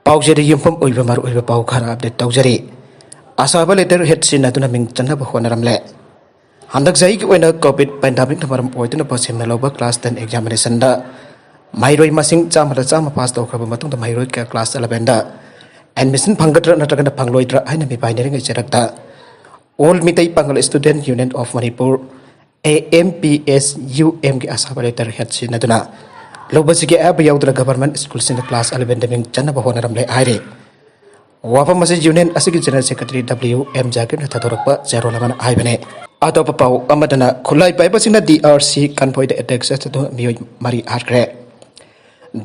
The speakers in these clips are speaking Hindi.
पाउजेरी युम्फम ओइबा मार ओइबा पाउ खरा अपडेट तौजरी आसाबा लेटर हेड सिन अदुना मिंग चन्नब होनरमले हंदक जाई की ओइना कोविड पेंडेमिक नमरम ओइदुना पसेमना लौबा क्लास 10 एग्जामिनेशन दा माइरोय मसिंग चामा पास तौखरबा मतुंग दा माइरोय का क्लास 11 दा एडमिशन फंगद्रा नत्रगना फंगलोइद्रा हाइना मिपाइनेरिंग इचरकता all Meetei Pangal student union of Manipur AMPSUM की आसाबा लेटर हेड सिन अदुना लोबसिगे अब याउद्रा गवर्नमेंट स्कूल सिन क्लास 11 दमिंग चन्नब होनरमले आइरे वाफम मसे यूनियन असिगी जनरल सेक्रेटरी WM जाकिर नथादोरप 01 आइबने अतोप पाउ अमदना खुलाई पाइबसिना DRC कन्फोइड अटैक्स तो मियोय मरी हारक्रे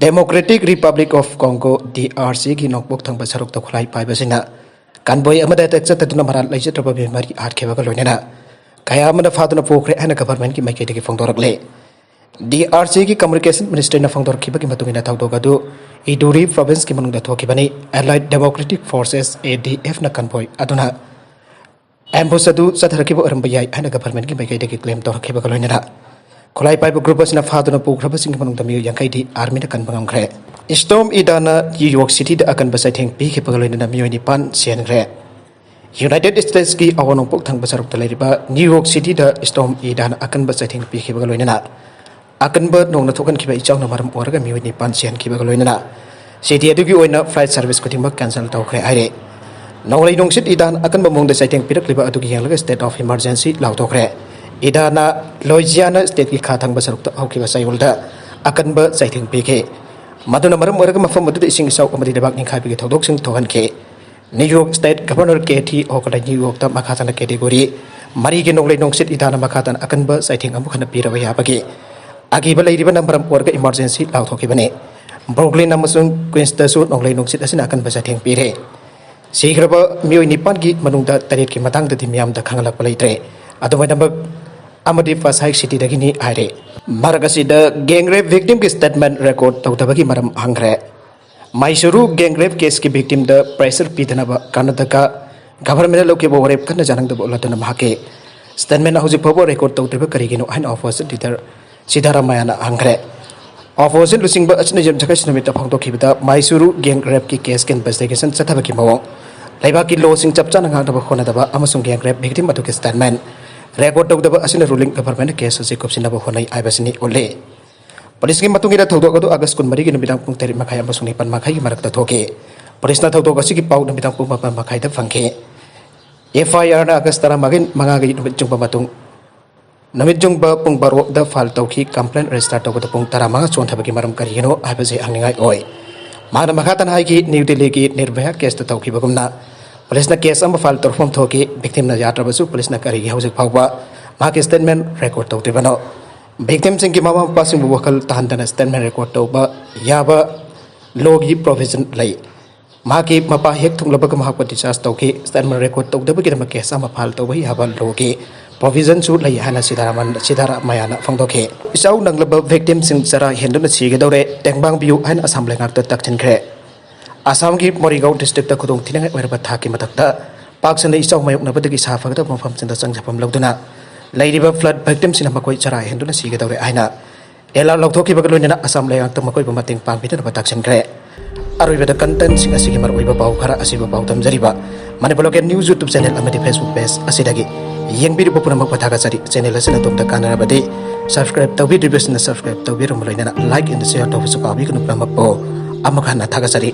democratic republic of Congo DRC की नोकबोक थंग बसरुक तो खुलाई पाइबसिना कन्बोय अमदा अटैक्स तदुना मरा लैजत्रब बेमारी हारखेबा लोइनेना कया अमदा फादुना पोखरे हना गवर्नमेंट की माइकेदगी फोंदोरकले DRC की कम्युनिकेशन मिनिस्टर ने फोंदोरखिबा की मतुंगिना थाउदोगदु इडुरी प्रोविंस की मनुंग थोखिबनी एलाइड डेमोक्रेटिक फोर्सेस ADF न कन्वॉय अदुना एम्बुस अदु सथरखिबा अरंबा याय हना गवर्नमेंट की माइकेदगी क्लेम तोरखिबा लोइनेना खुलाई पाइब ग्रुप असना फादुना पोखरबसिंग मनुंग दमियो यांखैदि आर्मी न कन्बंगमख्रे स्टॉर्म इडाना न्यूयॉर्क सिटी द अकन बसाइथेंग पीखिबा लोइनेना मियो निपान सेनग्रे यूनाइटेड स्टेट्स की अवनोंपोक थंग बसरुक तलेरिबा न्यूयॉर्क सिटी द स्टॉर्म इडाना अकन बसाइथेंग पीखिबा लोइनेना अकनब नोंग थोकन खिबा इचाउना मरम ओरगा मियो निपान सेन खिबा लोइनेना सिटी अदुगी ओइना फ्लाइट सर्विस खुदिंग कैंसल तौखरे आइरे नौलाई नोंसित इदान अकनब मोंग द साइटेंग पिरकलिबा अदुगी यांगलगा स्टेट ऑफ इमरजेंसी लाउथोखरे इदाना लुइजियाना स्टेट की खाथंग बसरुक हौखिबा साइवलदा अकनब साइटेंग पीखे मदुना मरम ओरगा मफम अदुदा इसिंग इसाउ अमदि देबाक निखाइबिगे थौदोकसिंग थोहनखे न्यूयॉर्क स्टेट गवर्नर KT ओकदा न्यूयॉर्क ता मखातना कैटेगरी मरी के नौलाई नोंसित इदाना मखातन अकनब साइटेंग अमुखना पीरबा याबगे आगे बलैरिबा नंबरम ओरगा इमरजेंसी लाउथोखिबने ब्रुकलिन अमसुंग क्वींस दसु नोंलाई नोंसित असिना अकन बसाथेंग पीरे सिग्रबा मियोय निपान की मनुंगदा तरेट की मतंग ददि मियामदा खंगलक पलैत्रे अदुमै नंबर अमदि पासाइक सिटी दगिनी आइरे मरगसिद गैंग रेप विक्टिम की स्टेटमेंट रिकॉर्ड तौदबगी मरम हंगरे माइसुरु गैंग रेप केस की विक्टिम द प्रेशर पीदनबा कर्नाटका गवर्नमेंट लौकेबो वरेप कन्न जानंगदबो लदन माके स्टेटमेंट हौजिक फबो रिकॉर्ड तौदबा करिगिनो हाइन ऑफिसर लीडर सिद्धारामैयाना हंगरे ऑपोजिट लुसिंग अचना जम जगह नमित फोंदोखिबदा माइसुरु गैंग रेप की केस के इन्वेस्टिगेशन चथबकी मवों लेबा की लॉसिंग चपचाना ngang होनदबा अमसुंग गैंग रेप विक्टिम अदुके स्टेटमेंट रेकॉर्ड तौदबा असिना रूलिंग गवर्नमेंट केस असे कुपसिनबो होनै आइबसिनी ओले पुलिस की मतुंगिदा थौदोक अदु अगस्त 23 की नमिदां पुंग 3 मखाय अमसुंग 9 मखाय की मरकता थोके पुलिसना थौदोक असि की पाउ नमिदां पुंग 4 मखाय दा फंखे FIR ना अगस्त 13 मंगा गई नमित जुंग मतुंग नमित जुंग पुंग 12 दा फाइल तौखी कंप्लेंट रजिस्टर तौबदा पुंग 15 चोंथबकी मरम करियनो आइबसे हंगनिगाय ओय माना मखातन हाई की न्यू दिल्ली की निर्भया केस तौखिबगुमना पुलिसना केस अम फाइल तौरफम थोके विक्टिम ना यात्रबसु पुलिसना करिगी हौजिक फावबा माके स्टेटमेंट रिकॉर्ड तौतिबनो विक्टिम सिंह की मामा पासिंग वकल तहंदना स्टेटमेंट रिकॉर्ड तौबा याबा लॉगी प्रोविजन लई माके मपा हेक थुंगलबक महापा डिस्चार्ज तौके स्टेटमेंट रिकॉर्ड तौदबगी दम केस अम फाइल तौबा याबा लॉगी प्रोविजन सु लई हाना सिद्धारामैयाना फोंदोखे इसाउ नंगलब विक्टिम सिंह जरा हेंदुना सिगदौरे टेंगबांग बियु हाना असम लेंगाक तकथिनख्रे आसाम की मोरिगांव डिस्ट्रिक्ट खुदों थिनांग ओरबा थाकी मथक्ता पाकसने इसाउ मायोकनबदगी साफगदा मफम सिंदा संगजफम लौदुना लैरिबा फ्लड विक्टिम सिना मकोय चरा हेंदुना सिगदौरे आइना एला लौथोखिबग लोइना असम लेंगाक मकोय बमतिंग पांगबिदना बताक्सनख्रे अरुइबदा कंटेंट सिंग असिगी मरओइबा पाउ खरा असिबा पाउ तमजरिबा Manipur local news YouTube channel अमदि फेसबुक पेज असिदगी येंबिरिबो पुनमक पथागसरी चैनल असिना तोमता कानरबदि सब्सक्राइब तौबिरिबसिना सब्सक्राइब तौबिरम लोइना लाइक एंड शेयर तौबसु पाबिगनु पुनमक पो अमखाना थागसरी